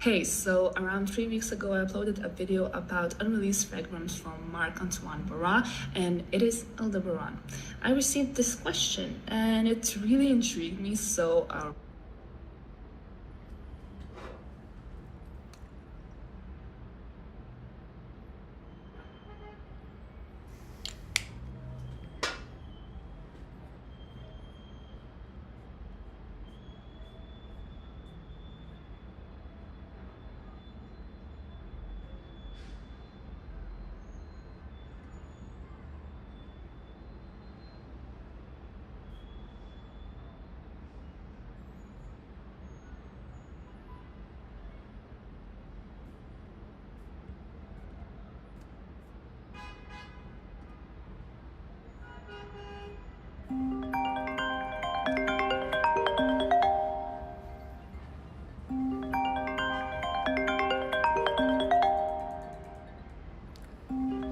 Hey, so around 3 weeks ago, I uploaded a video about unreleased fragments from Marc Antoine Barrois, and it is Alderan. I received this question, and it really intrigued me, so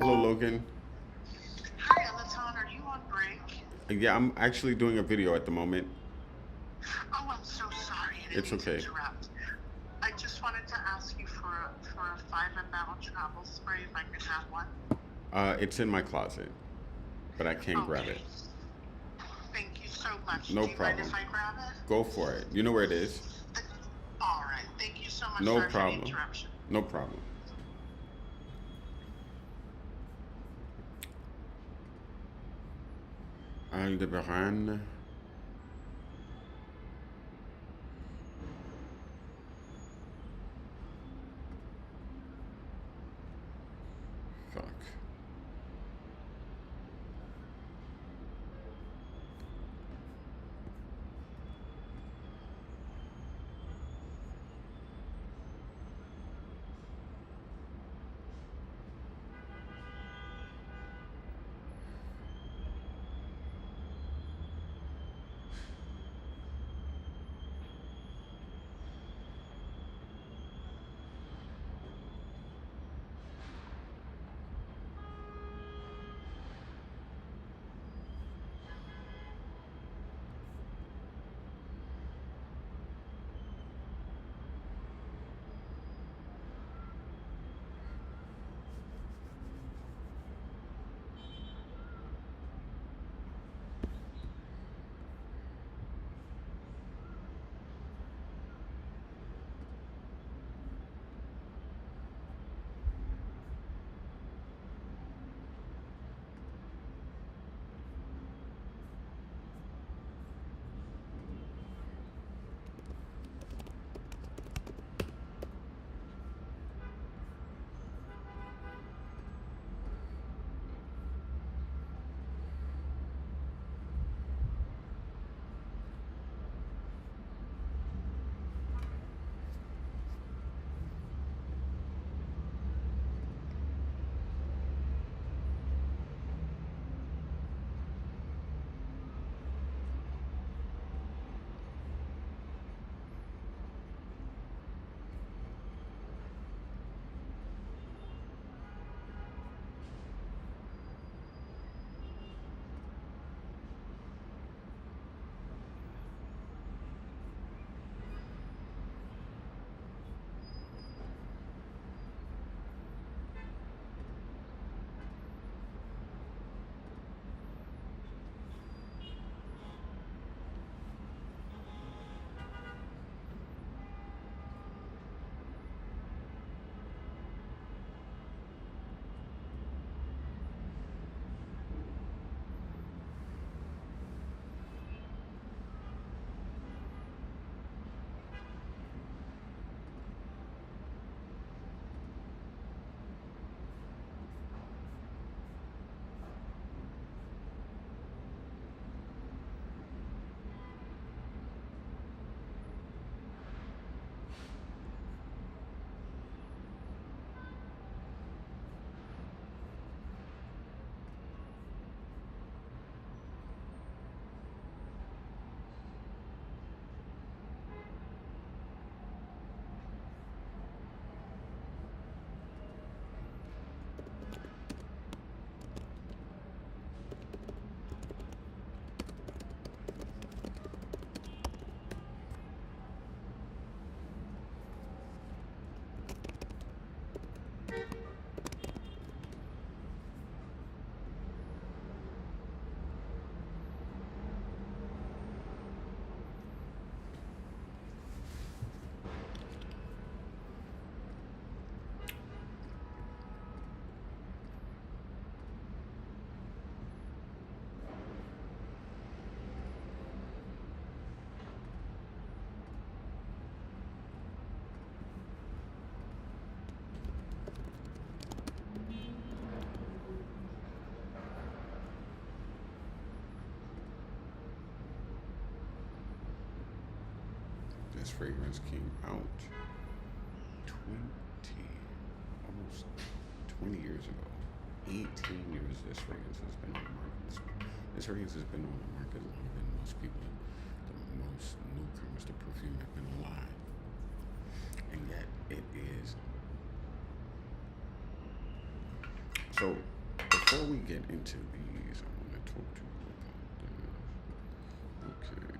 Hello, Logan. Hi, Alderan. Are you on break? Yeah, I'm actually doing a video at the moment. Oh, I'm so sorry. I didn't It's mean okay. to interrupt. I just wanted to ask you for a 5 ml travel spray if I could have one. It's in my closet, but I can't grab Okay. it. Thank you so much. No Do you mind problem. if I grab it? Go for it. You know where it is? All right. Thank you so much. No Sorry for the problem. interruption. No problem. Alderan. Fuck. this fragrance came out 20, almost 20 years ago. 18 years this fragrance has been on the market. This fragrance has been on the market longer than most people, most newcomers to perfume have been alive. And yet it is. So before we get into these, I want to talk to you about this. Okay.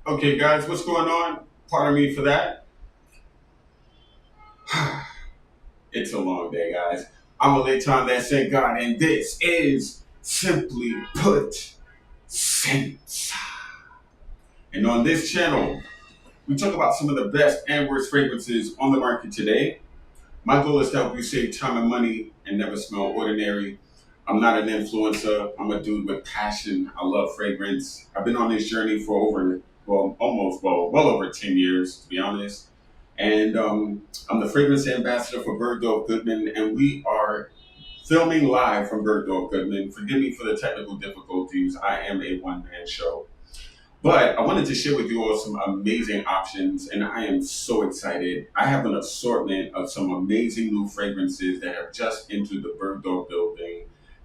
Okay, guys, what's going on? Pardon me for that. It's a long day, guys. I'm a late time that thank God, and this is simply put sense. And on this channel, we talk about some of the best and worst fragrances on the market today. My goal is to help you save time and money and never smell ordinary. I'm not an influencer. I'm a dude with passion. I love fragrance. I've been on this journey for well over 10 years, to be honest. And I'm the fragrance ambassador for Bergdorf Goodman, and we are filming live from Bergdorf Goodman. Forgive me for the technical difficulties. I am a one-man show. But I wanted to share with you all some amazing options, and I am so excited. I have an assortment of some amazing new fragrances that have just entered the Bergdorf building.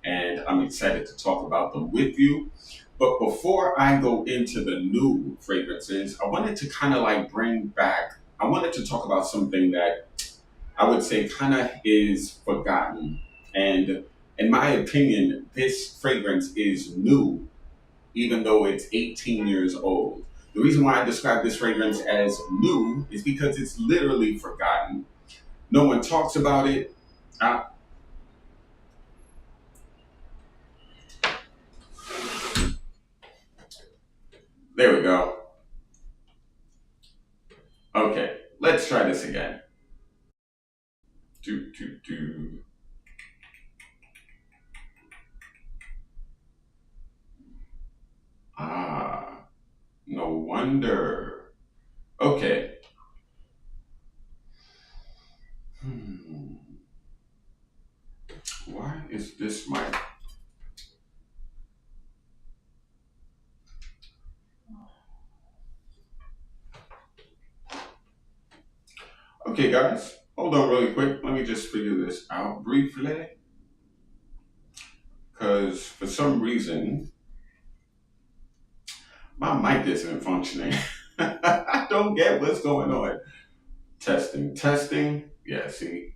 and I'm excited to talk about them with you. But before I go into the new fragrances, I wanted to kind of like I wanted to talk about something that I would say kind of is forgotten. And in my opinion, this fragrance is new, even though it's 18 years old. The reason why I describe this fragrance as new is because it's literally forgotten. No one talks about it. Uh, there we go. Okay, let's try this again. Do, do, do. Ah, no wonder. Okay. Hmm. Why is this my... Okay, guys, hold on really quick. Let me just figure this out briefly. Because for some reason, my mic isn't functioning. I don't get what's going on. Testing, testing. Yeah, see?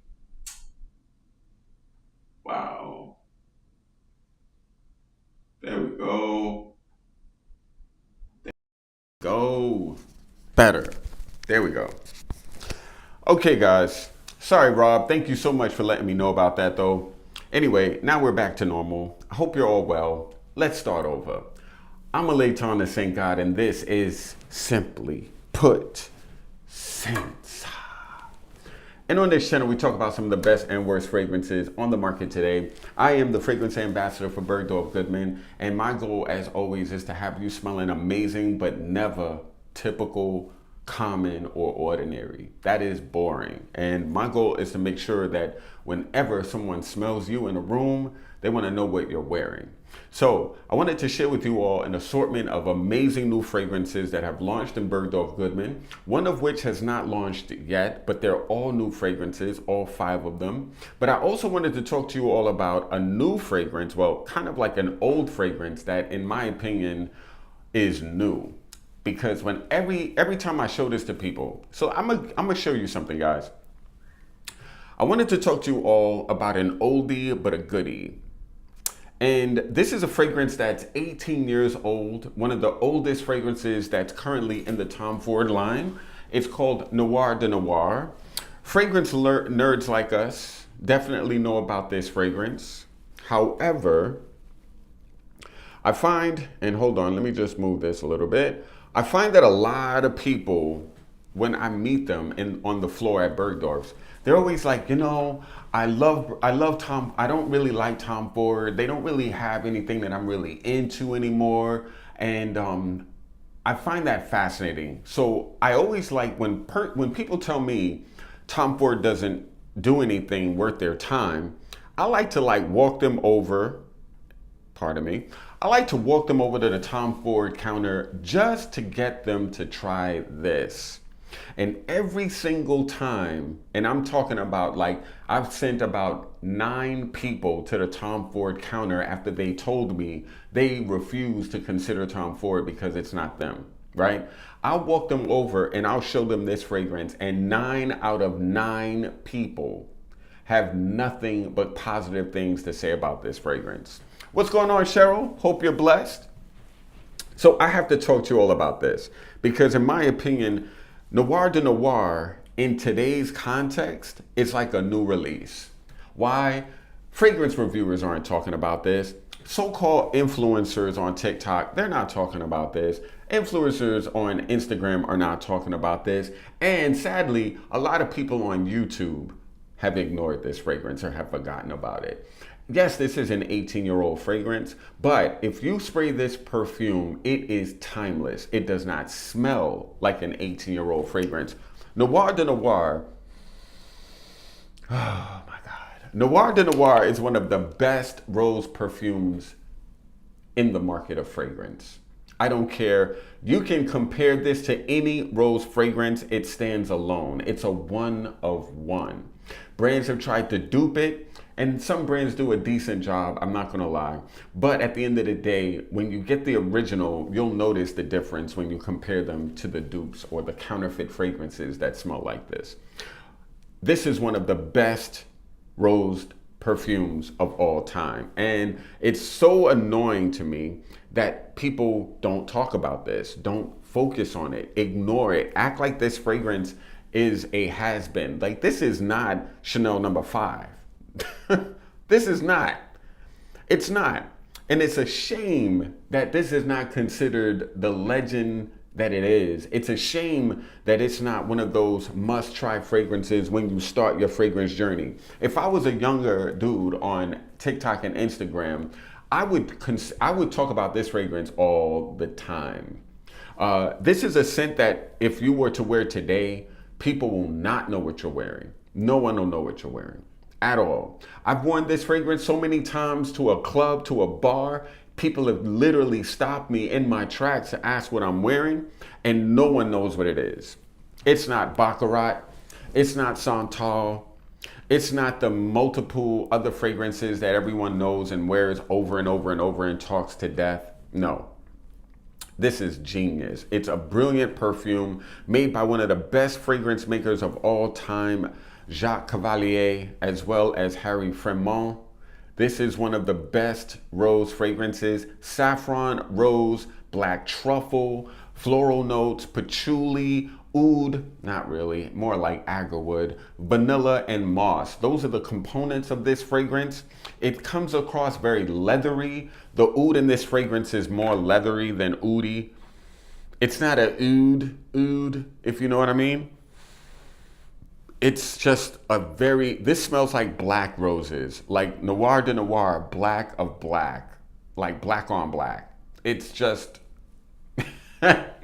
Wow. There we go. Go. Better. There we go. Okay, guys. Sorry, Rob. Thank you so much for letting me know about that, though. Anyway, now we're back to normal. I hope you're all well. Let's start over. I'm Alderan, the Saint God, and this is Simply Put Sense. And on this channel, we talk about some of the best and worst fragrances on the market today. I am the fragrance ambassador for Bergdorf Goodman, and my goal, as always, is to have you smelling amazing, but never typical, common, or ordinary. That is boring. And my goal is to make sure that whenever someone smells you in a room, they want to know what you're wearing. So I wanted to share with you all an assortment of amazing new fragrances that have launched in Bergdorf Goodman, one of which has not launched yet, but they're all new fragrances, all 5 of them. But I also wanted to talk to you all about a new fragrance, well, kind of like an old fragrance that, in my opinion, is new. Because when every time I show this to people, so I'm gonna show you something, guys. I wanted to talk to you all about an oldie but a goodie. And this is a fragrance that's 18 years old, one of the oldest fragrances that's currently in the Tom Ford line. It's called Noir de Noir. Fragrance nerds like us definitely know about this fragrance. However, I find, and hold on, let me just move this a little bit. I find that a lot of people, when I meet them on the floor at Bergdorf's, they're always like, you know, I love Tom. I don't really like Tom Ford. They don't really have anything that I'm really into anymore. And I find that fascinating. So I always like when people tell me Tom Ford doesn't do anything worth their time, I like to walk them over, pardon me, I like to walk them over to the Tom Ford counter just to get them to try this. And every single time, and I'm talking about I've sent about 9 people to the Tom Ford counter after they told me they refuse to consider Tom Ford because it's not them, right? I'll walk them over and I'll show them this fragrance, and 9 out of 9 people have nothing but positive things to say about this fragrance. What's going on, Cheryl? Hope you're blessed. So I have to talk to you all about this because, in my opinion, Noir de Noir, in today's context, is like a new release. Why? Fragrance reviewers aren't talking about this. So-called influencers on TikTok, they're not talking about this. Influencers on Instagram are not talking about this. And sadly, a lot of people on YouTube have ignored this fragrance or have forgotten about it. Yes, this is an 18-year-old fragrance, but if you spray this perfume, it is timeless. It does not smell like an 18-year-old fragrance. Noir de Noir, oh my God. Noir de Noir is one of the best rose perfumes in the market of fragrance. I don't care. You can compare this to any rose fragrance. It stands alone. It's a one of one. Brands have tried to dupe it, And some brands do a decent job, I'm not gonna lie. But at the end of the day, when you get the original, you'll notice the difference when you compare them to the dupes or the counterfeit fragrances that smell like this. This is one of the best rose perfumes of all time. And it's so annoying to me that people don't talk about this, don't focus on it, ignore it, act like this fragrance is a has-been. Like, this is not Chanel number 5. This is not. It's not. And it's a shame that this is not considered the legend that it is. It's a shame that it's not one of those must-try fragrances when you start your fragrance journey. If I was a younger dude on TikTok and Instagram, I would talk about this fragrance all the time. This is a scent that if you were to wear today, people will not know what you're wearing. No one will know what you're wearing at all. I've worn this fragrance so many times to a club, to a bar. People have literally stopped me in my tracks to ask what I'm wearing, and no one knows what it is. It's not Baccarat. It's not Santal. It's not the multiple other fragrances that everyone knows and wears over and over and over and talks to death. No. This is genius. It's a brilliant perfume made by one of the best fragrance makers of all time, Jacques Cavalier, as well as Harry Fremont. This is one of the best rose fragrances. Saffron, rose, black truffle, floral notes, patchouli, oud, not really, more like agarwood, vanilla, and moss. Those are the components of this fragrance. It comes across very leathery. The oud in this fragrance is more leathery than oudy. It's not a oud, if you know what I mean. It's just this smells like black roses, like Noir de Noir, black of black, like black on black. It's just, it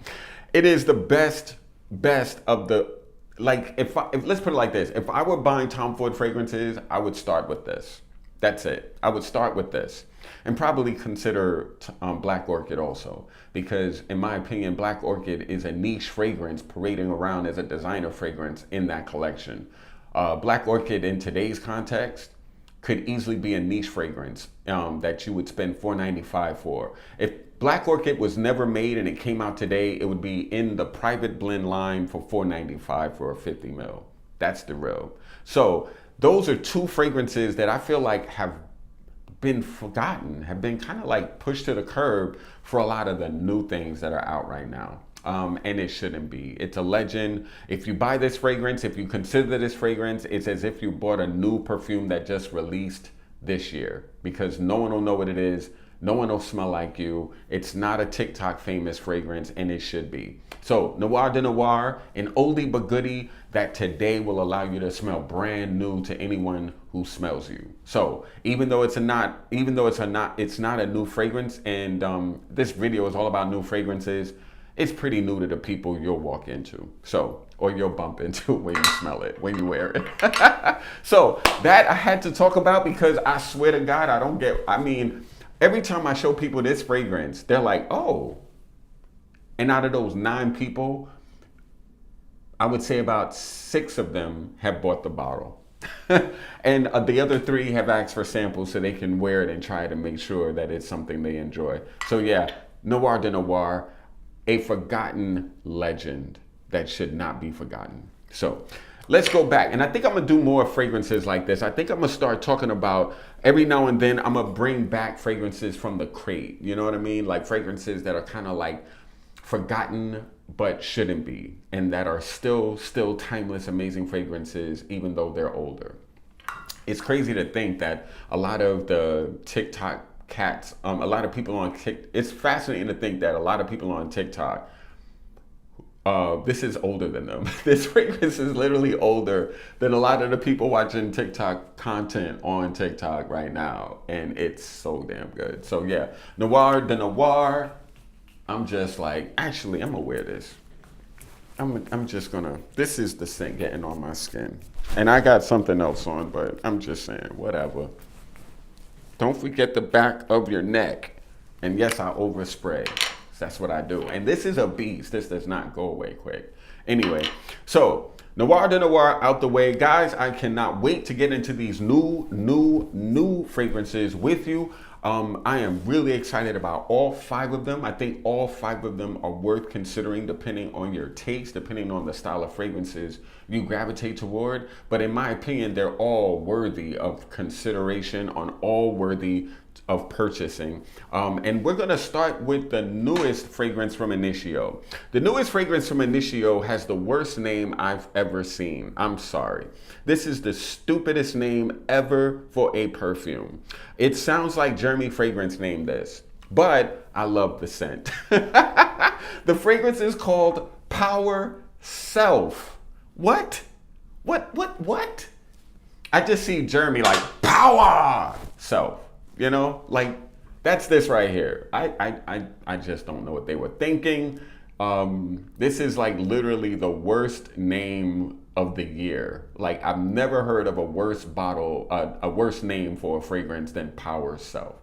is the best of the, like, if let's put it like this. If I were buying Tom Ford fragrances, I would start with this. That's it. I would start with this and probably consider Black Orchid also, because in my opinion, Black Orchid is a niche fragrance parading around as a designer fragrance in that collection. Black Orchid in today's context could easily be a niche fragrance that you would spend $4.95 for. If Black Orchid was never made and it came out today, it would be in the private blend line for $4.95 for a 50 ml. That's the real. So those are two fragrances that I feel like have been forgotten, have been kind of like pushed to the curb for a lot of the new things that are out right now. And it shouldn't be. It's a legend. If you buy this fragrance, if you consider this fragrance, it's as if you bought a new perfume that just released this year, because no one will know what it is. No one will smell like you. It's not a TikTok famous fragrance, and it should be. So Noir de Noir, an oldie but goodie that today will allow you to smell brand new to anyone who smells you. So even though it's not a new fragrance, and this video is all about new fragrances, it's pretty new to the people you'll walk into. So, or you'll bump into when you smell it, when you wear it. So that I had to talk about, because I swear to God, every time I show people this fragrance, they're like, oh. And out of those 9 people, I would say about 6 of them have bought the bottle. And the other 3 have asked for samples so they can wear it and try to make sure that it's something they enjoy. So yeah, Noir de Noir, a forgotten legend that should not be forgotten. So let's go back. And I think I'm gonna do more fragrances like this. I think I'm gonna start talking about, every now and then, I'm gonna bring back fragrances from the crate. You know what I mean? Like fragrances that are kind of like forgotten but shouldn't be, and that are still timeless, amazing fragrances, even though they're older. It's crazy to think that a lot of the TikTok cats, a lot of people on TikTok, it's fascinating to think that a lot of people on TikTok, this is older than them. This fragrance is literally older than a lot of the people watching TikTok content on TikTok right now. And it's so damn good. So yeah, Noir de Noir. I'm just like, actually, I'm gonna wear this. I'm just gonna, this is the scent getting on my skin. And I got something else on, but I'm just saying, whatever. Don't forget the back of your neck. And yes, I overspray. That's what I do. And this is a beast. This does not go away quick. Anyway, so Noir de Noir out the way. Guys, I cannot wait to get into these new fragrances with you. I am really excited about all 5 of them. I think all 5 of them are worth considering depending on your taste, depending on the style of fragrances you gravitate toward. But in my opinion, they're all worthy of consideration, all worthy of purchasing. And we're gonna start with the newest fragrance from Initio. The newest fragrance from Initio has the worst name I've ever seen. I'm sorry. This is the stupidest name ever for a perfume. It sounds like Jeremy Fragrance named this, but I love the scent. The fragrance is called Power Self. What? What? I just see Jeremy like Power Self. You know, like that's this right here. I just don't know what they were thinking. This is like literally the worst name of the year. Like I've never heard of a worse name for a fragrance than Power Self.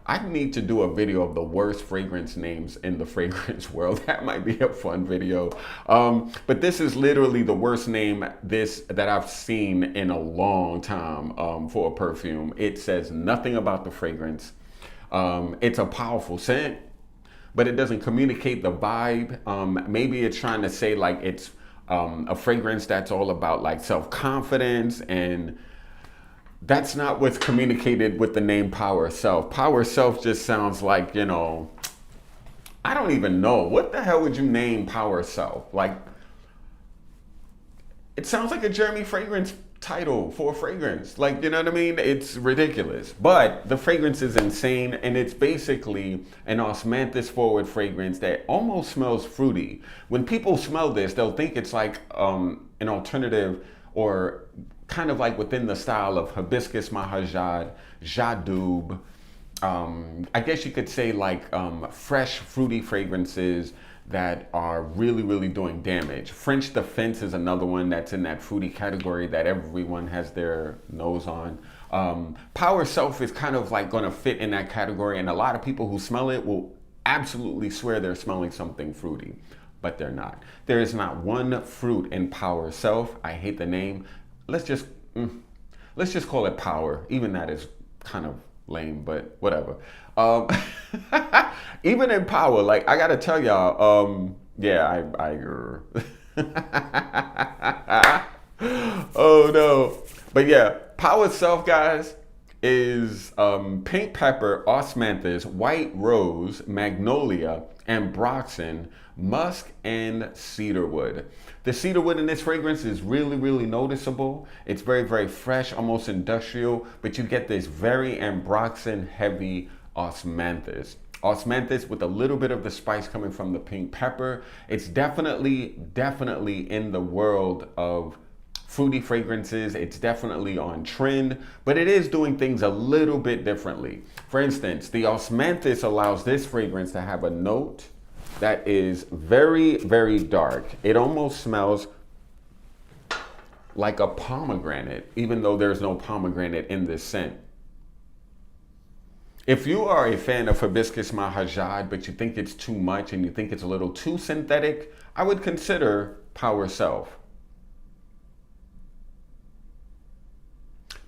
I need to do a video of the worst fragrance names in the fragrance world. That might be a fun video. But this is literally the worst name that I've seen in a long time for a perfume. It says nothing about the fragrance. It's a powerful scent, but it doesn't communicate the vibe. Maybe it's trying to say like it's a fragrance that's all about like self-confidence, and that's not what's communicated with the name Power Self. Power Self just sounds like, you know, I don't even know. What the hell would you name Power Self? Like, it sounds like a Jeremy Fragrance title for a fragrance. Like, you know what I mean? It's ridiculous. But the fragrance is insane, and it's basically an osmanthus forward fragrance that almost smells fruity. When people smell this, they'll think it's like an alternative or kind of like within the style of hibiscus mahajad, jadoub. I guess you could say like fresh fruity fragrances that are really doing damage. French Defense is another one that's in that fruity category that everyone has their nose on. Power Self is kind of like gonna fit in that category, and a lot of people who smell it will absolutely swear they're smelling something fruity, but they're not. There is not one fruit in Power Self. I hate the name. Let's just call it Power. Even that is kind of lame, but whatever. Even in Power, like I gotta tell y'all, yeah, oh no. But yeah, Power Self, guys, is pink pepper, osmanthus, white rose, magnolia, ambroxan, musk, and cedarwood. The cedarwood in this fragrance is really noticeable. It's very fresh, almost industrial, but you get this very ambroxan heavy osmanthus. Osmanthus with a little bit of the spice coming from the pink pepper. It's definitely in the world of fruity fragrances. It's definitely on trend, but it is doing things a little bit differently. For instance, the osmanthus allows this fragrance to have a note that is very dark. It almost smells like a pomegranate, even though there's no pomegranate in this scent. If you are a fan of hibiscus mahajad, but you think it's too much and you think it's a little too synthetic, I would consider Power Self.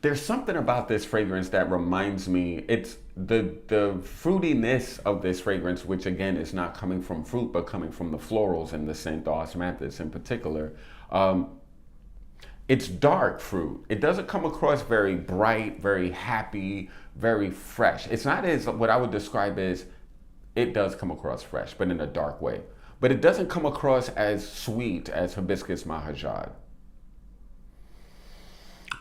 There's something about this fragrance that reminds me, it's the fruitiness of this fragrance, which again is not coming from fruit, but coming from the florals in the scent, the osmanthus in particular. It's dark fruit. It doesn't come across very bright, very happy, very fresh. It's not as what I would describe as, it does come across fresh, but in a dark way. But it doesn't come across as sweet as hibiscus mahajad.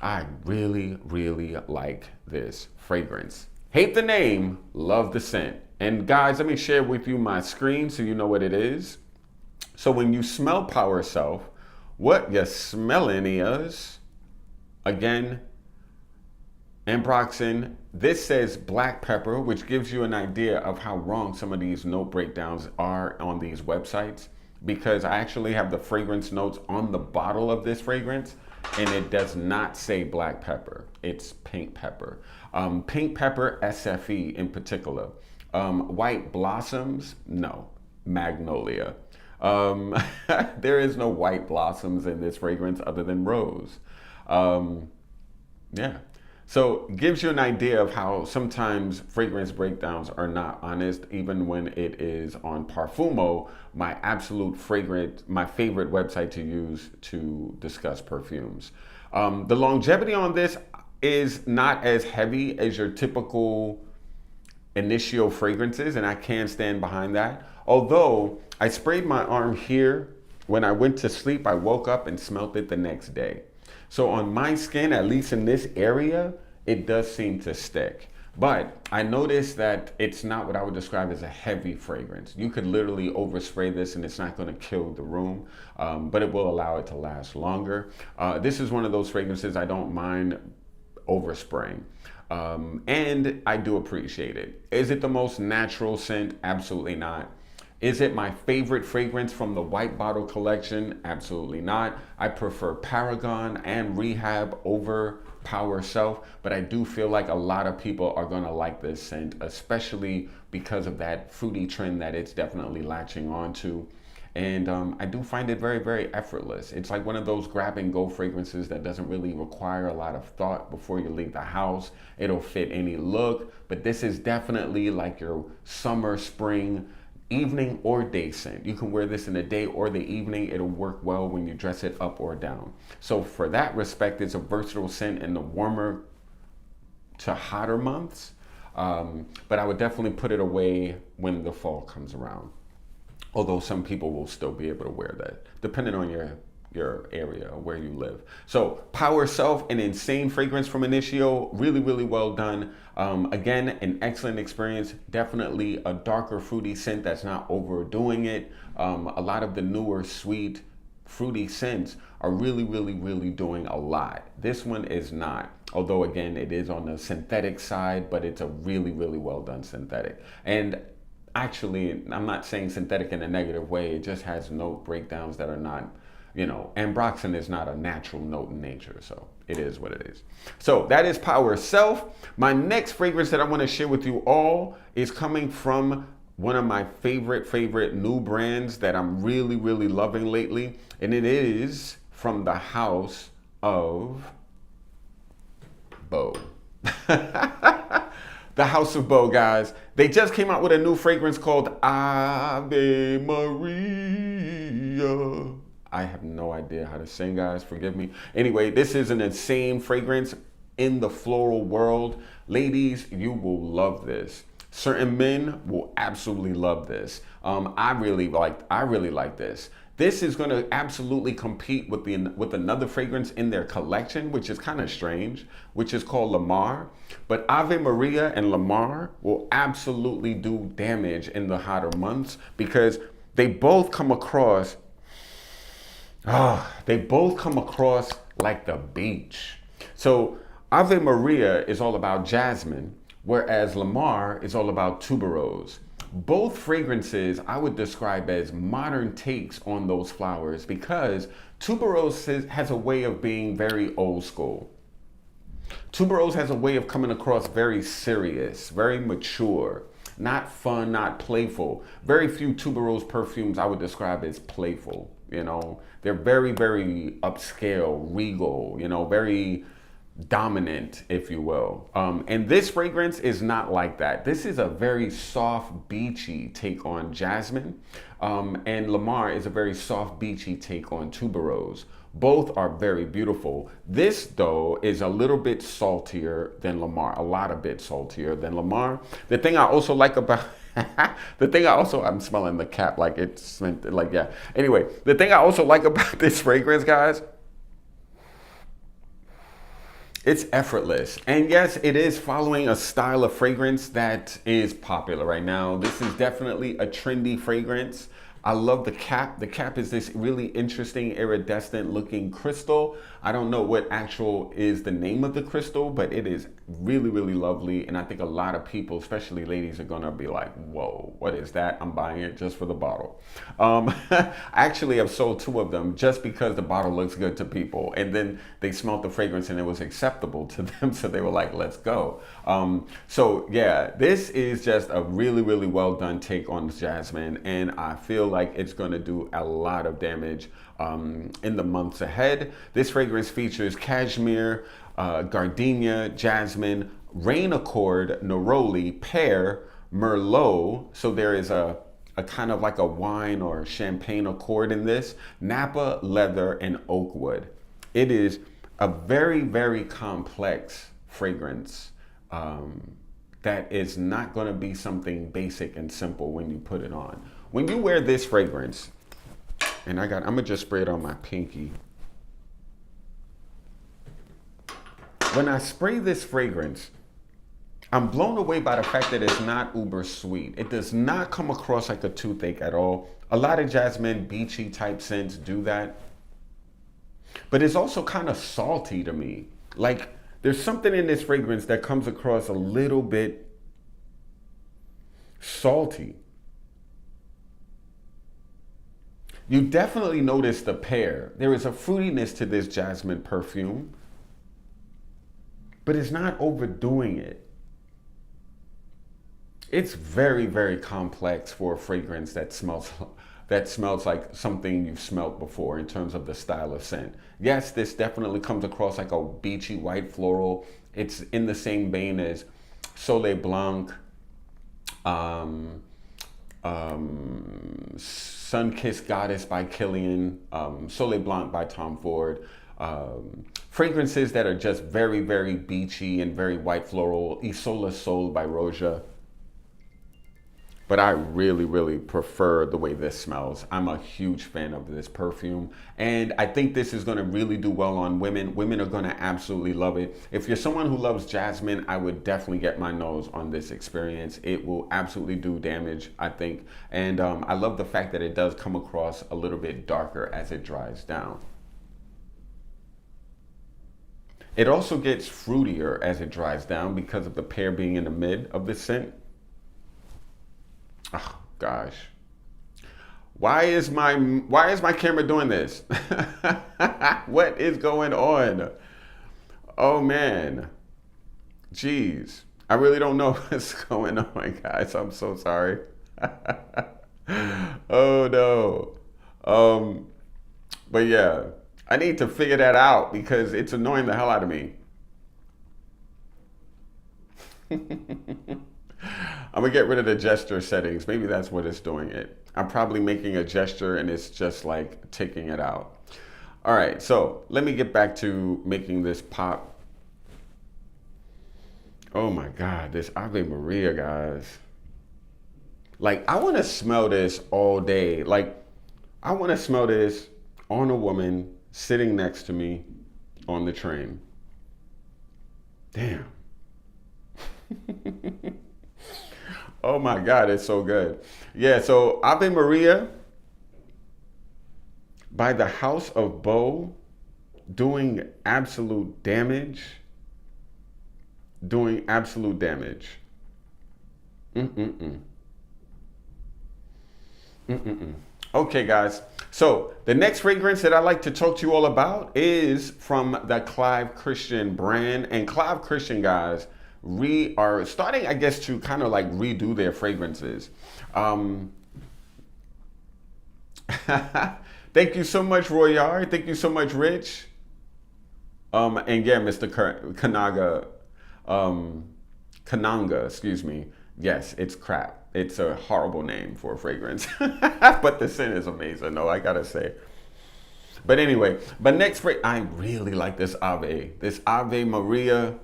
I really like this fragrance. Hate the name, love the scent. And guys, let me share with you my screen so you know what it is. So when you smell Power Self, what you're smelling is, again, ambroxan. This says black pepper, which gives you an idea of how wrong some of these note breakdowns are on these websites, because I actually have the fragrance notes on the bottle of this fragrance, and it does not say black pepper. It's pink pepper. Pink pepper SFE in particular. White blossoms, no. Magnolia. There is no white blossoms in this fragrance other than rose. Um, yeah. So gives you an idea of how sometimes fragrance breakdowns are not honest, even when it is on Parfumo, my favorite website to use to discuss perfumes. The longevity on this is not as heavy as your typical Initio fragrances, and I can stand behind that. Although I sprayed my arm here when I went to sleep, I woke up and smelt it the next day. So on my skin, at least in this area, it does seem to stick. But I noticed that it's not what I would describe as a heavy fragrance. You could literally overspray this and it's not going to kill the room, but it will allow it to last longer. This is one of those fragrances I don't mind overspraying. And I do appreciate it. Is it the most natural scent? Absolutely not. Is it my favorite fragrance from the White Bottle collection? Absolutely not. I prefer Paragon and Rehab over Power Self, but I do feel like a lot of people are gonna like this scent, especially because of that fruity trend that it's definitely latching onto. And I do find it very, very effortless. It's like one of those grab and go fragrances that doesn't really require a lot of thought before you leave the house. It'll fit any look, but this is definitely like your summer, spring, evening or day scent. You can wear this in the day or the evening. It'll work well when you dress it up or down. So for that respect, it's a versatile scent in the warmer to hotter months. But I would definitely put it away when the fall comes around. Although some people will still be able to wear that, depending on your area or where you live. So Power Self, an insane fragrance from Initio, really, really well done. Again, an excellent experience. Definitely a darker fruity scent that's not overdoing it. A lot of the newer sweet fruity scents are really, really, really doing a lot. This one is not. Although again, it is on the synthetic side, but it's a really, really well done synthetic. And actually, I'm not saying synthetic in a negative way. It just has note breakdowns that are not, ambroxan is not a natural note in nature. So it is what it is. So that is Power Self. My next fragrance that I want to share with you all is coming from one of my favorite new brands that I'm really, really loving lately. And it is from the house of Beau. The House of Beau, guys. They just came out with a new fragrance called Ave Maria. I have no idea how to sing, guys. Forgive me. Anyway, this is an insane fragrance in the floral world. Ladies, you will love this. Certain men will absolutely love this. I really like this. This is going to absolutely compete with another fragrance in their collection, which is kind of strange, which is called Lamar. But Ave Maria and Lamar will absolutely do damage in the hotter months because they both come across like the beach. So Ave Maria is all about jasmine, whereas Lamar is all about tuberose. Both fragrances I would describe as modern takes on those flowers because tuberose has a way of being very old school. Tuberose has a way of coming across very serious, very mature, not fun, not playful. Very few tuberose perfumes I would describe as playful. They're very, very upscale, regal, very dominant, if you will. And this fragrance is not like that. This is a very soft, beachy take on jasmine. And Lamar is a very soft, beachy take on tuberose. Both are very beautiful. This, though, is a little bit saltier than Lamar, a lot of bit saltier than Lamar. The thing I also like about I'm smelling the cap like it's like, yeah. Anyway, the thing I also like about this fragrance, guys, it's effortless. And yes, it is following a style of fragrance that is popular right now. This is definitely a trendy fragrance. I love the cap. The cap is this really interesting iridescent looking crystal. I don't know what actual is the name of the crystal, but it is really, really lovely. And I think a lot of people, especially ladies, are gonna be like, whoa, what is that? I'm buying it just for the bottle. I actually have sold 2 of them just because the bottle looks good to people. And then they smelled the fragrance and it was acceptable to them. So they were like, let's go. So yeah, this is just a really, really well done take on jasmine. And I feel like it's gonna do a lot of damage in the months ahead. This fragrance features cashmere, gardenia, jasmine, rain accord, neroli, pear, merlot. So there is a kind of like a wine or champagne accord in this, napa, leather, and oak wood. It is a very, very complex fragrance that is not going to be something basic and simple when you put it on. When you wear this fragrance, and I'm gonna just spray it on my pinky. When I spray this fragrance, I'm blown away by the fact that it's not uber sweet. It does not come across like a toothache at all. A lot of jasmine, beachy type scents do that. But it's also kind of salty to me. Like there's something in this fragrance that comes across a little bit salty. You definitely notice the pear. There is a fruitiness to this jasmine perfume, but it's not overdoing it. It's very, very complex for a fragrance that smells like something you've smelled before in terms of the style of scent. Yes, this definitely comes across like a beachy white floral. It's in the same vein as Soleil Blanc, Sun-Kissed Goddess by Killian, Soleil Blanc by Tom Ford. Fragrances that are just very, very beachy and very white floral. Isola Sol by Roja. But I really, really prefer the way this smells. I'm a huge fan of this perfume. And I think this is gonna really do well on women. Women are gonna absolutely love it. If you're someone who loves jasmine, I would definitely get my nose on this experience. It will absolutely do damage, I think. And I love the fact that it does come across a little bit darker as it dries down. It also gets fruitier as it dries down because of the pear being in the mid of the scent. Oh gosh. Why is my camera doing this? What is going on? Oh man. Jeez. I really don't know what's going on, guys. I'm so sorry. Oh no. But yeah, I need to figure that out because it's annoying the hell out of me. I'm gonna get rid of the gesture settings. Maybe that's what it's doing it. I'm probably making a gesture and it's just like taking it out. All right, so let me get back to making this pop. Oh my God, this Ave Maria, guys. Like, I wanna smell this all day. Like, I wanna smell this on a woman sitting next to me on the train. Damn. Oh my God, it's so good. Yeah, so Ave Maria by the House of Beau, doing absolute damage. Doing absolute damage. Okay, guys. So the next fragrance that I'd like to talk to you all about is from the Clive Christian brand. And Clive Christian, guys, are starting, I guess, to kind of like redo their fragrances. Thank you so much, Royard. Thank you so much, Rich. And yeah, Mr. Kananga, excuse me. Yes, it's crap. It's a horrible name for a fragrance, but the scent is amazing, though, I gotta say. But anyway, next I really like this Ave Maria.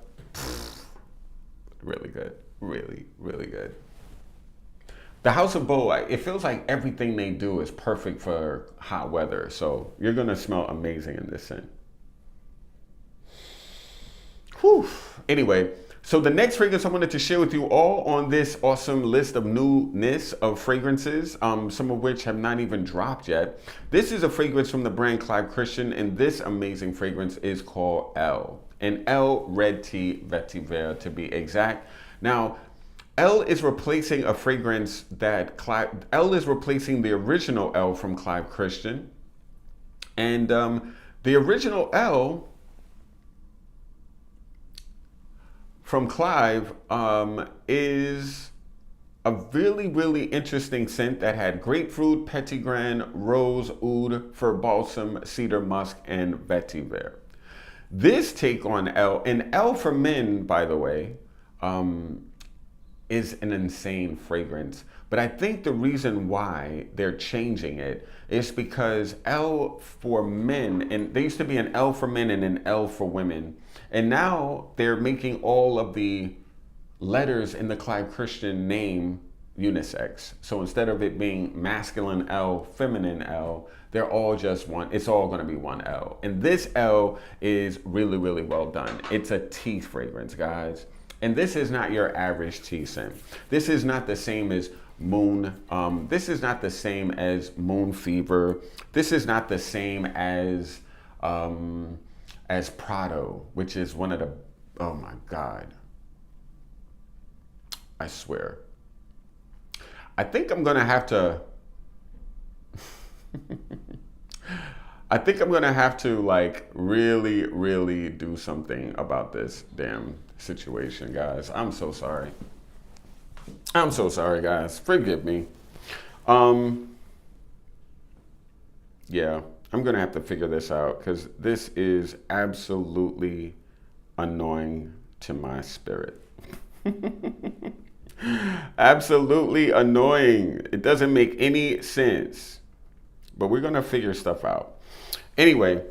Really good, really, really good. The House of Beau, it feels like everything they do is perfect for hot weather, so you're gonna smell amazing in this scent. Whew. Anyway, So the next fragrance I wanted to share with you all on this awesome list of newness of fragrances, some of which have not even dropped yet. This is a fragrance from the brand Clive Christian, and this amazing fragrance is called L. And L Red Tea Vetiver to be exact. Now, L is replacing a fragrance that L is replacing the original L from Clive Christian. And the original L from Clive is a really, really interesting scent that had grapefruit, petitgrain, rose, oud, fir balsam, cedar musk, and vetiver. This take on L, and L for men, by the way, is an insane fragrance. But I think the reason why they're changing it is because L for men, and there used to be an L for men and an L for women. And now they're making all of the letters in the Clive Christian name unisex. So instead of it being masculine L, feminine L, they're all just one. It's all going to be one L. And this L is really, really well done. It's a tea fragrance, guys. And this is not your average tea scent. This is not the same as Moon. This is not the same as Moon Fever. This is not the same as Prado, which is one of the, oh my God. I swear. I think I'm going to have to, I think I'm going to have to like really, really do something about this damn situation, guys. I'm so sorry. I'm so sorry, guys. Forgive me. Yeah, I'm going to have to figure this out because this is absolutely annoying to my spirit. Absolutely annoying. It doesn't make any sense. But we're going to figure stuff out. Anyway,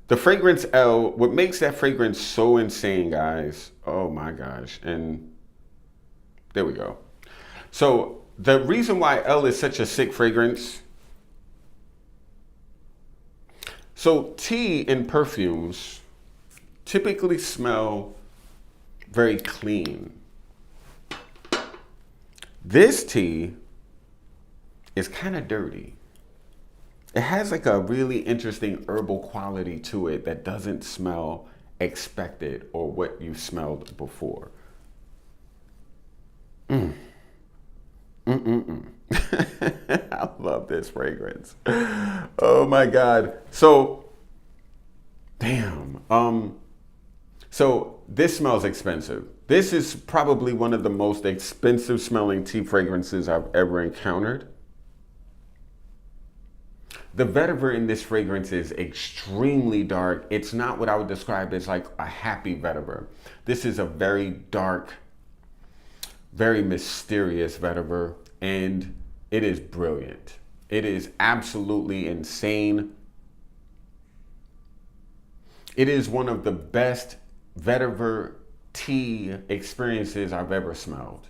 the fragrance L, what makes that fragrance so insane, guys, oh my gosh, and there we go. So the reason why L is such a sick fragrance, so tea and perfumes typically smell very clean. This tea is kind of dirty. It has like a really interesting herbal quality to it that doesn't smell expected or what you smelled before. I love this fragrance. Oh my God. So, damn. So this smells expensive. This is probably one of the most expensive smelling tea fragrances I've ever encountered. The vetiver in this fragrance is extremely dark. It's not what I would describe as like a happy vetiver. This is a very dark, very mysterious vetiver, and it is brilliant. It is absolutely insane. It is one of the best vetiver tea experiences I've ever smelled.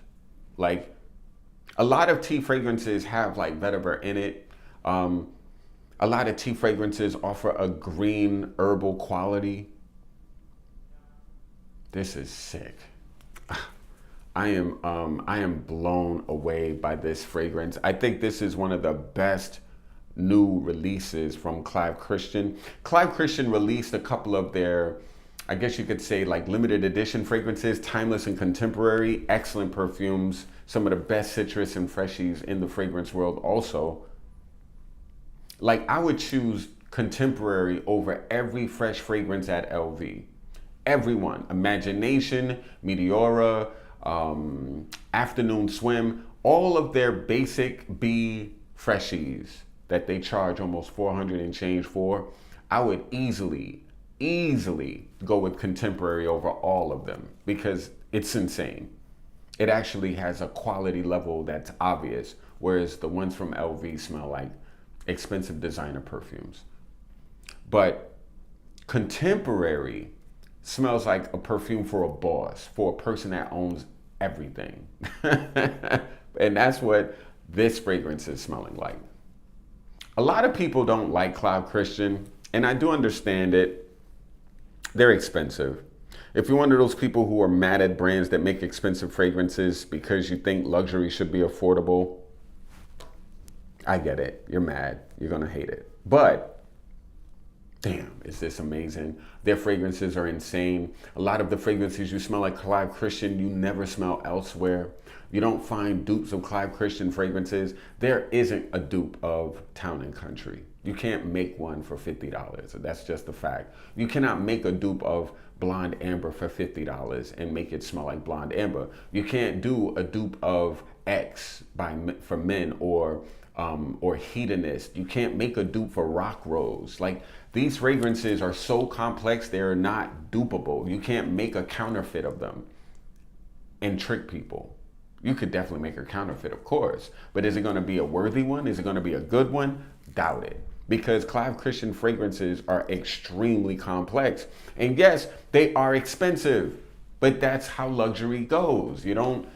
Like, a lot of tea fragrances have like vetiver in it. A lot of tea fragrances offer a green herbal quality. This is sick. I am blown away by this fragrance. I think this is one of the best new releases from Clive Christian. Clive Christian released a couple of their, I guess you could say, like limited edition fragrances, timeless and contemporary, excellent perfumes, some of the best citrus and freshies in the fragrance world also. Like, I would choose contemporary over every fresh fragrance at LV. Everyone. Imagination, Meteora, Afternoon Swim, all of their basic B freshies that they charge almost 400 and change for, I would easily go with contemporary over all of them because it's insane. It actually has a quality level that's obvious, whereas the ones from LV smell like expensive designer perfumes. But contemporary smells like a perfume for a boss, for a person that owns everything. And that's what this fragrance is smelling like. A lot of people don't like Clive Christian, and I do understand it. They're expensive. If you're one of those people who are mad at brands that make expensive fragrances because you think luxury should be affordable, I get it. You're mad. You're going to hate it. But damn, is this amazing? Their fragrances are insane. A lot of the fragrances you smell like Clive Christian, you never smell elsewhere. You don't find dupes of Clive Christian fragrances. There isn't a dupe of Town and Country. You can't make one for $50. That's just a fact. You cannot make a dupe of Blonde Amber for $50 and make it smell like Blonde Amber. You can't do a dupe of X for men or Hedonist. You can't make a dupe for Rock Rose. Like, these fragrances are so complex, they're not dupable. You can't make a counterfeit of them and trick people. You could definitely make a counterfeit, of course, but is it going to be a worthy one? Is it going to be a good one? Doubt it. Because Clive Christian fragrances are extremely complex. And yes, they are expensive, but that's how luxury goes. You don't,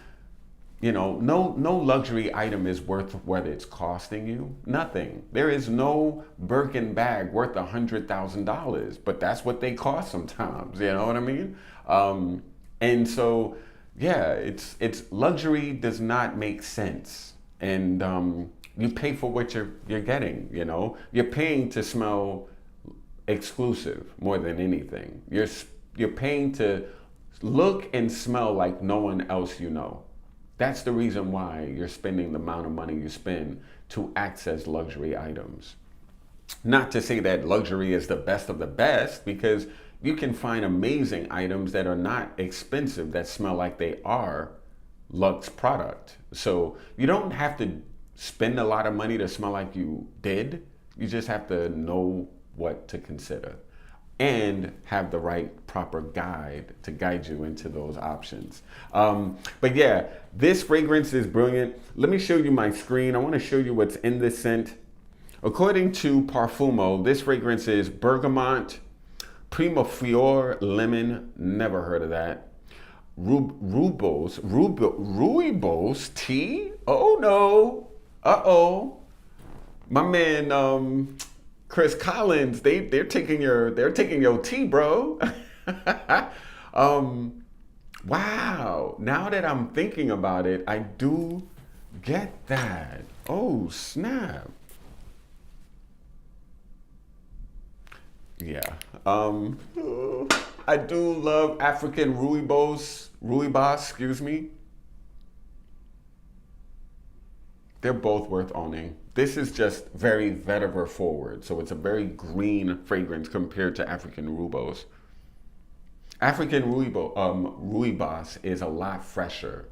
no luxury item is worth what it's costing you. Nothing. There is no Birkin bag worth $100,000, but that's what they cost sometimes. You know what I mean? And so, yeah, it's luxury does not make sense. And you pay for what you're getting, You're paying to smell exclusive more than anything. You're paying to look and smell like no one else you know. That's the reason why you're spending the amount of money you spend to access luxury items. Not to say that luxury is the best of the best, because you can find amazing items that are not expensive that smell like they are luxe product. So you don't have to spend a lot of money to smell like you did. You just have to know what to consider and have the right proper guide to guide you into those options. But yeah, this fragrance is brilliant. Let me show you my screen. I want to show you what's in this scent. According to Parfumo, this fragrance is bergamot, prima fior, lemon, never heard of that. Rooibos tea? Oh no. Uh-oh. My man Chris Collins, they're taking your tea, bro. Wow. Now that I'm thinking about it, I do get that. Oh, snap. Yeah. I do love African rooibos, excuse me. They're both worth owning. This is just very vetiver forward, so it's a very green fragrance compared to African rooibos. African rooibos is a lot fresher,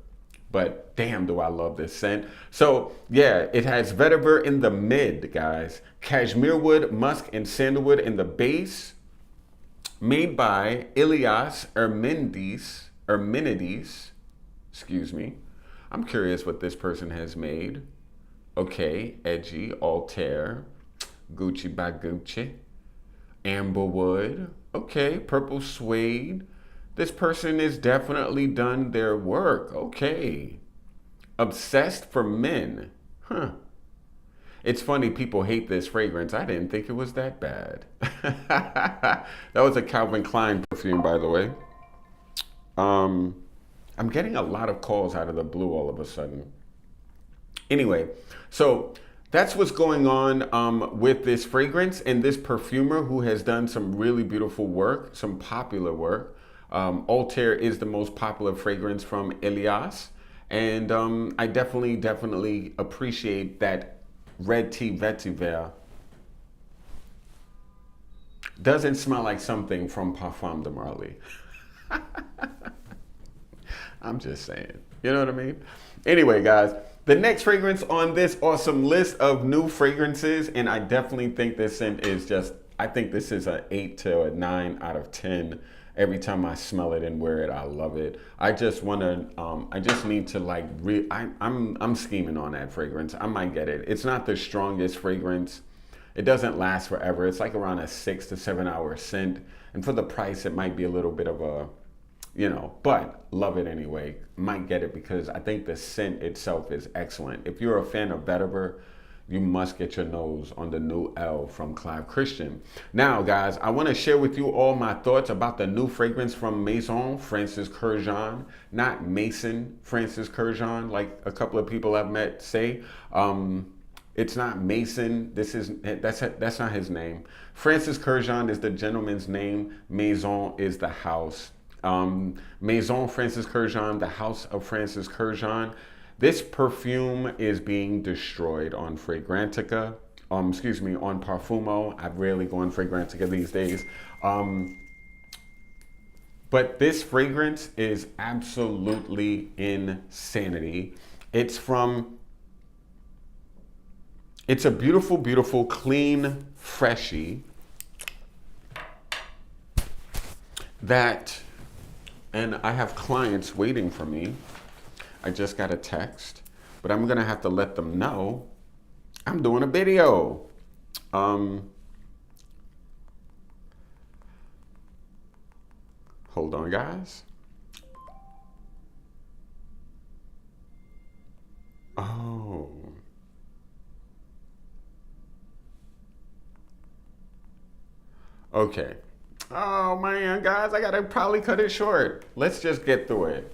but damn do I love this scent. So yeah, it has vetiver in the mid, guys. Cashmere wood, musk, and sandalwood in the base. Made by Ilias Erminides, excuse me. I'm curious what this person has made. Okay, edgy, Altair, Gucci by Gucci, amberwood, okay, purple suede. This person has definitely done their work, okay. Obsessed for men, huh. It's funny, people hate this fragrance. I didn't think it was that bad. That was a Calvin Klein perfume, by the way. I'm getting a lot of calls out of the blue all of a sudden. Anyway, so that's what's going on with this fragrance and this perfumer who has done some really beautiful work, some popular work. Altair is the most popular fragrance from Elias. And I definitely appreciate that red tea vetiver doesn't smell like something from Parfum de Marly. I'm just saying, you know what I mean? Anyway, guys, the next fragrance on this awesome list of new fragrances, and I definitely think this scent is I think this is an 8 to a 9 out of 10. Every time I smell it and wear it, I love it. I just want to, I just need to I'm scheming on that fragrance. I might get it. It's not the strongest fragrance. It doesn't last forever. It's like around a 6 to 7 hour scent. And for the price, it might be a little bit of a, but love it anyway. Might get it because I think the scent itself is excellent. If you're a fan of vetiver, you must get your nose on the new L from Clive Christian. Now, guys, I want to share with you all my thoughts about the new fragrance from Maison, Francis Kurkdjian, not Mason, Francis Kurkdjian, like a couple of people I've met say. It's not Mason. That's not his name. Francis Kurkdjian is the gentleman's name. Maison is the house. Maison Francis Kurkdjian, the house of Francis Kurkdjian. This perfume is being destroyed on Fragrantica. On Parfumo. I rarely go on Fragrantica these days. But this fragrance is absolutely insanity. It's a beautiful, beautiful, clean, freshie and I have clients waiting for me. I just got a text, but I'm gonna have to let them know I'm doing a video. Hold on, guys. Oh. Okay. Oh man, guys, I gotta probably cut it short. Let's just get through it.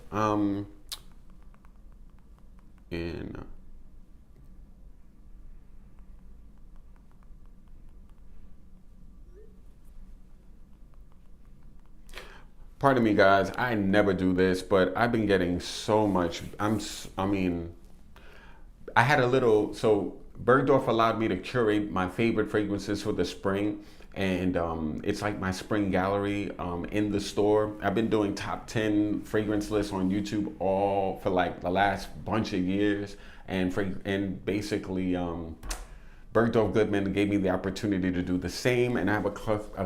Pardon me, guys. I never do this, but I've been getting so much. I had a little. So Bergdorf allowed me to curate my favorite fragrances for the spring. And it's like my spring gallery in the store. I've been doing top 10 fragrance lists on YouTube all for like the last bunch of years. And basically Bergdorf Goodman gave me the opportunity to do the same. And I have a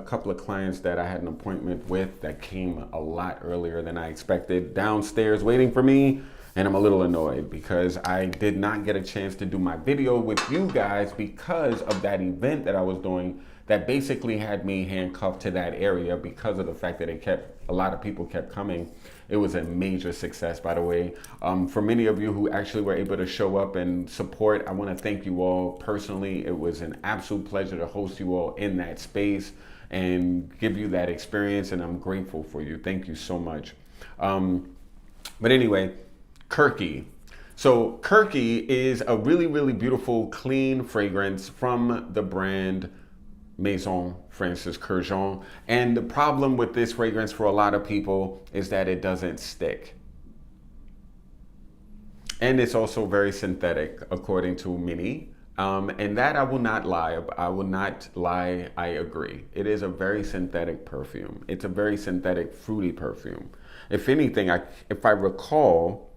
couple of clients that I had an appointment with that came a lot earlier than I expected, downstairs waiting for me. And I'm a little annoyed because I did not get a chance to do my video with you guys because of that event that I was doing that basically had me handcuffed to that area because of the fact that a lot of people kept coming. It was a major success, by the way. For many of you who actually were able to show up and support, I want to thank you all personally. It was an absolute pleasure to host you all in that space and give you that experience, and I'm grateful for you. Thank you so much. But anyway, Kirky. So Kirky is a really, really beautiful, clean fragrance from the brand Maison Francis Kurkdjian. And the problem with this fragrance for a lot of people is that it doesn't stick. And it's also very synthetic, according to many. And that I will not lie. I agree. It is a very synthetic perfume. It's a very synthetic, fruity perfume. If anything, if I recall,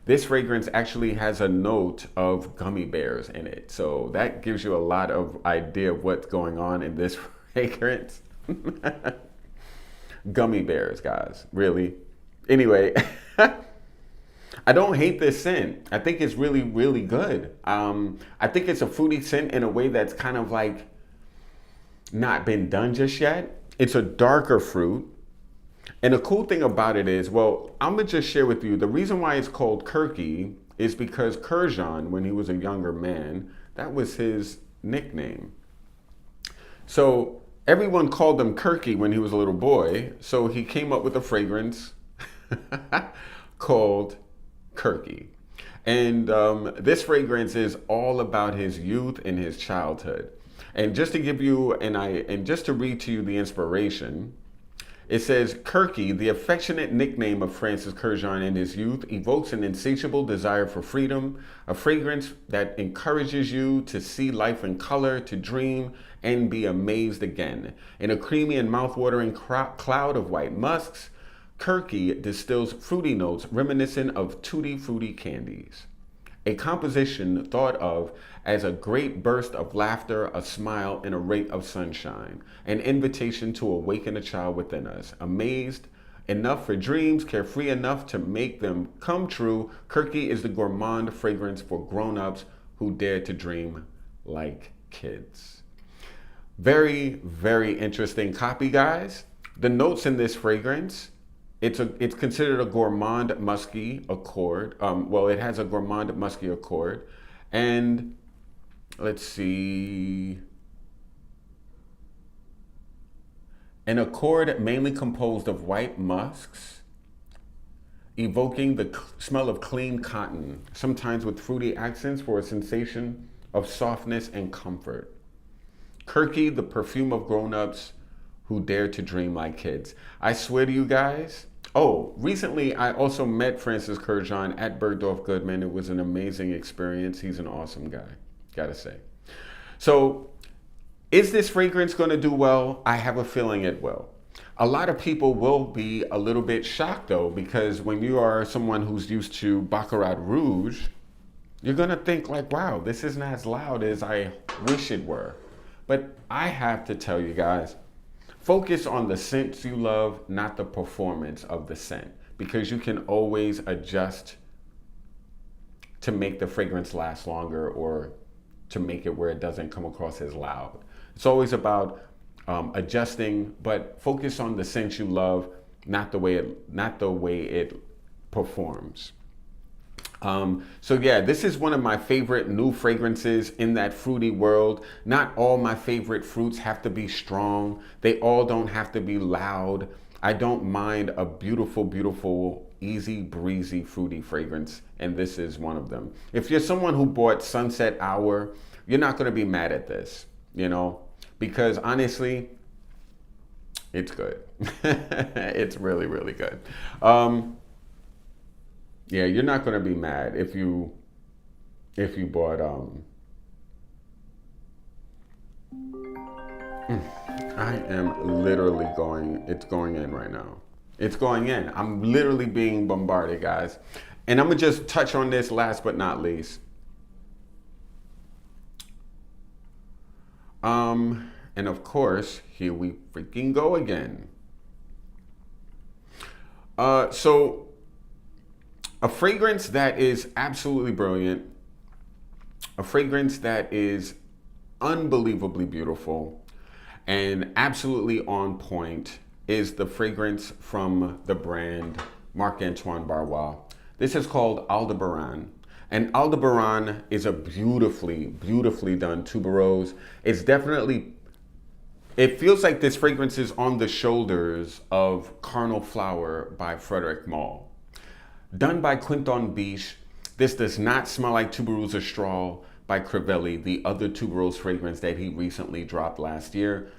this fragrance actually has a note of gummy bears in it. So that gives you a lot of idea of what's going on in this fragrance. Gummy bears, guys, really. Anyway, I don't hate this scent. I think it's really, really good. I think it's a fruity scent in a way that's kind of like not been done just yet. It's a darker fruit. And the cool thing about it is, well, I'm going to just share with you, the reason why it's called Kirky is because Kurkdjian, when he was a younger man, that was his nickname. So everyone called him Kirky when he was a little boy. So he came up with a fragrance called Kirky. And this fragrance is all about his youth and his childhood. And just to give you, and just to read to you the inspiration, it says, Kirky, the affectionate nickname of Francis Kurkdjian in his youth, evokes an insatiable desire for freedom, a fragrance that encourages you to see life in color, to dream, and be amazed again. In a creamy and mouth-watering cloud of white musks, Kirky distills fruity notes reminiscent of tutti frutti candies. A composition thought of as a great burst of laughter, a smile, and a ray of sunshine, an invitation to awaken a child within us. Amazed enough for dreams, carefree enough to make them come true, Kirky is the gourmand fragrance for grown-ups who dare to dream like kids. Very, very interesting copy, guys. The notes in this fragrance, it's considered a gourmand musky accord. Well, it has a gourmand musky accord, and Let's see. An accord mainly composed of white musks, evoking the smell of clean cotton, sometimes with fruity accents for a sensation of softness and comfort. Kirky, the perfume of grown-ups who dare to dream like kids. I swear to you guys. Oh, recently I also met Francis Kurkdjian at Bergdorf Goodman. It was an amazing experience. He's an awesome guy, gotta say. So, is this fragrance going to do well? I have a feeling it will. A lot of people will be a little bit shocked though, because when you are someone who's used to Baccarat Rouge, you're going to think like, wow, this isn't as loud as I wish it were. But I have to tell you guys, focus on the scents you love, not the performance of the scent, because you can always adjust to make the fragrance last longer or to make it where it doesn't come across as loud. It's always about adjusting, but focus on the scent you love, not the way it performs. So yeah, this is one of my favorite new fragrances in that fruity world. Not all my favorite fruits have to be strong. They all don't have to be loud. I don't mind a beautiful, beautiful, easy, breezy, fruity fragrance, and this is one of them. If you're someone who bought Sunset Hour, you're not going to be mad at this, you know, because honestly, it's good. It's really, really good. Yeah, you're not going to be mad if you bought I am literally it's going in right now. It's going in. I'm literally being bombarded, guys. And I'm going to just touch on this last but not least. And of course, here we freaking go again. So a fragrance that is absolutely brilliant, a fragrance that is unbelievably beautiful and absolutely on point is the fragrance from the brand Marc Antoine Barrois. This is called Alderan. And Alderan is a beautifully, beautifully done tuberose. It feels like this fragrance is on the shoulders of Carnal Flower by Frederic Malle. Done by Quinton Biche, this does not smell like Tuberose Astral by Crivelli, the other tuberose fragrance that he recently dropped last year.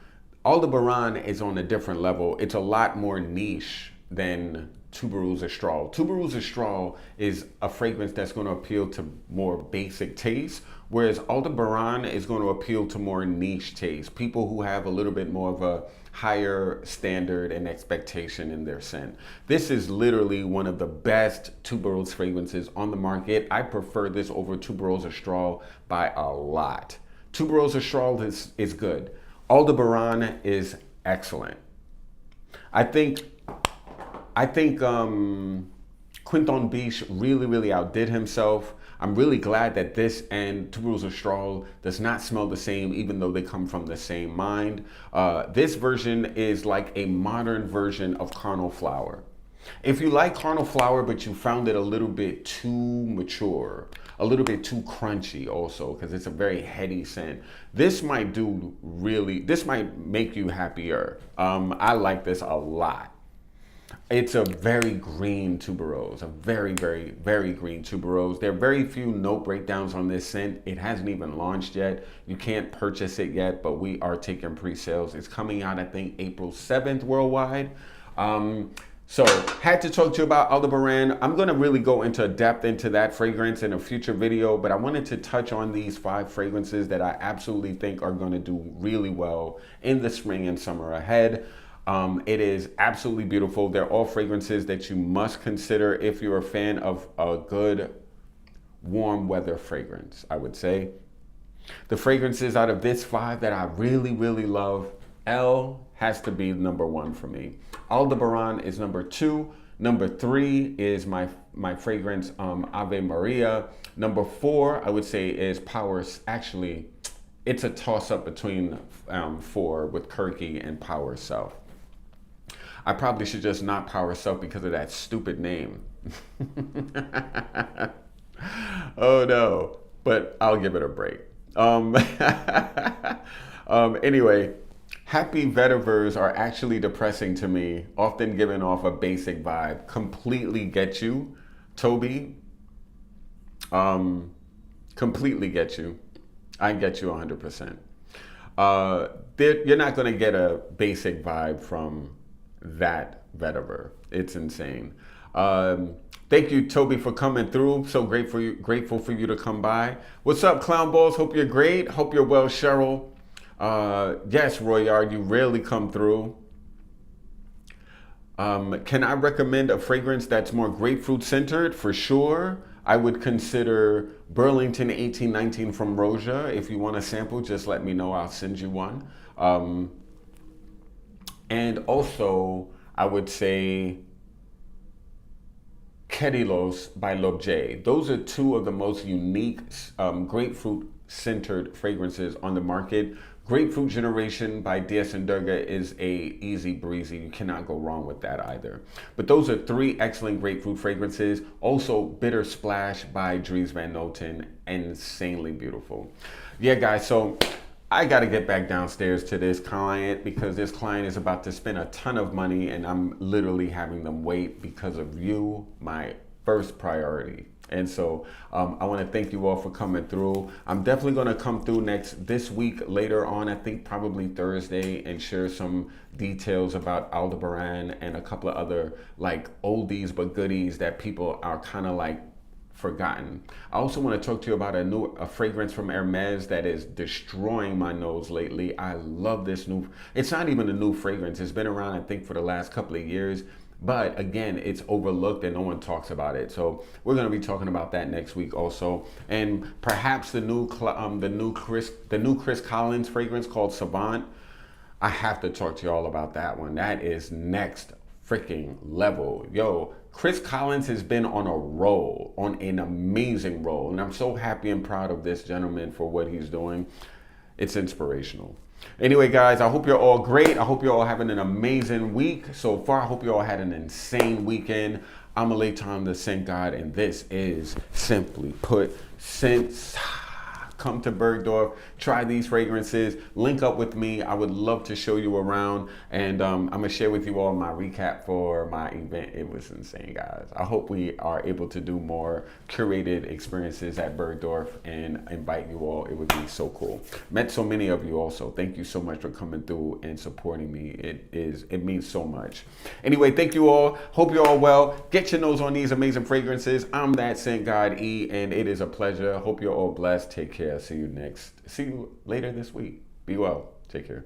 Aldebaran is on a different level. It's a lot more niche than Tuberose Astral. Tuberose Astral is a fragrance that's going to appeal to more basic tastes, whereas Aldebaran is going to appeal to more niche tastes, people who have a little bit more of a higher standard and expectation in their scent. This is literally one of the best tuberose fragrances on the market. I prefer this over Tuberose Astral by a lot. Tuberose Astral is good. Aldebaran is excellent. I think Quinton Biche really outdid himself. I'm really glad that this and Tuberose Astral does not smell the same, even though they come from the same mind. This version is like a modern version of Carnal Flower. If you like Carnal Flower, but you found it a little bit too mature, a little bit too crunchy also, because it's a very heady scent, this might make you happier. I like this a lot. It's a very green tuberose, a very green tuberose. There are very few note breakdowns on this scent. It hasn't even launched yet. You can't purchase it yet, but we are taking pre-sales. It's coming out, I think, April 7th worldwide. So had to talk to you about Aldebaran. I'm going to really go into depth into that fragrance in a future video, but I wanted to touch on these 5 fragrances that I absolutely think are going to do really well in the spring and summer ahead. It is absolutely beautiful. They're all fragrances that you must consider if you're a fan of a good warm weather fragrance, I would say. The fragrances out of this 5 that I really love, L has to be number 1 for me. Aldebaran is number 2. Number 3 is my fragrance Ave Maria. Number 4 I would say is Actually, it's a toss up between 4 with Kirky and Power Self. I probably should just not Power Self because of that stupid name. Oh no, but I'll give it a break. Um, anyway, happy vetivers are actually depressing to me, often giving off a basic vibe. Completely get you, Toby. Um, completely get you. I get you 100%. You're not going to get a basic vibe from that vetiver. It's insane. Thank you, Toby, for coming through. So grateful for you to come by. What's up, clown balls? Hope you're great. Hope you're well, Cheryl. Yes, Royard, you rarely come through. Can I recommend a fragrance that's more grapefruit centered? For sure. I would consider Burlington 1819 from Roja. If you want a sample, just let me know. I'll send you one. And also, I would say Kerilos by L'Objet. Those are two of the most unique grapefruit centered fragrances on the market. Grapefruit Generation by DS and Durga is a easy breezy. You cannot go wrong with that either. But those are three excellent grapefruit fragrances. Also, Bitter Splash by Dries Van Noten, insanely beautiful. Yeah, guys, so I got to get back downstairs to this client because this client is about to spend a ton of money and I'm literally having them wait because of you, my first priority. And so I want to thank you all for coming through. I'm definitely going to come through this week later on, I think probably Thursday, and share some details about Alderan and a couple of other like oldies but goodies that people are kind of like forgotten. I also want to talk to you about a fragrance from Hermes that is destroying my nose lately. I love this it's not even a new fragrance. It's been around, I think, for the last couple of years. But again, it's overlooked and no one talks about it. So we're going to be talking about that next week also, and perhaps the new Chris Collins fragrance called Savant. I have to talk to you all about that one. That is next freaking level. Yo, Chris Collins has been on a roll, on an amazing roll, and I'm so happy and proud of this gentleman for what he's doing. It's inspirational. Anyway, guys, I hope you're all great. I hope you're all having an amazing week so far. I hope you all had an insane weekend. I'm Alderan, the Scent God, and this is Simply Put Scents. Come to Bergdorf, try these fragrances, link up with me. I would love to show you around, and I'm gonna share with you all my recap for my event. It was insane, guys. I hope we are able to do more curated experiences at Bergdorf and invite you all. It would be so cool. Met so many of you also. Thank you so much for coming through and supporting me. It means so much. Anyway, thank you all. Hope you're all well. Get your nose on these amazing fragrances. I'm that Scent God E, and it is a pleasure. Hope you're all blessed. Take care. See you later this week. Be well. Take care.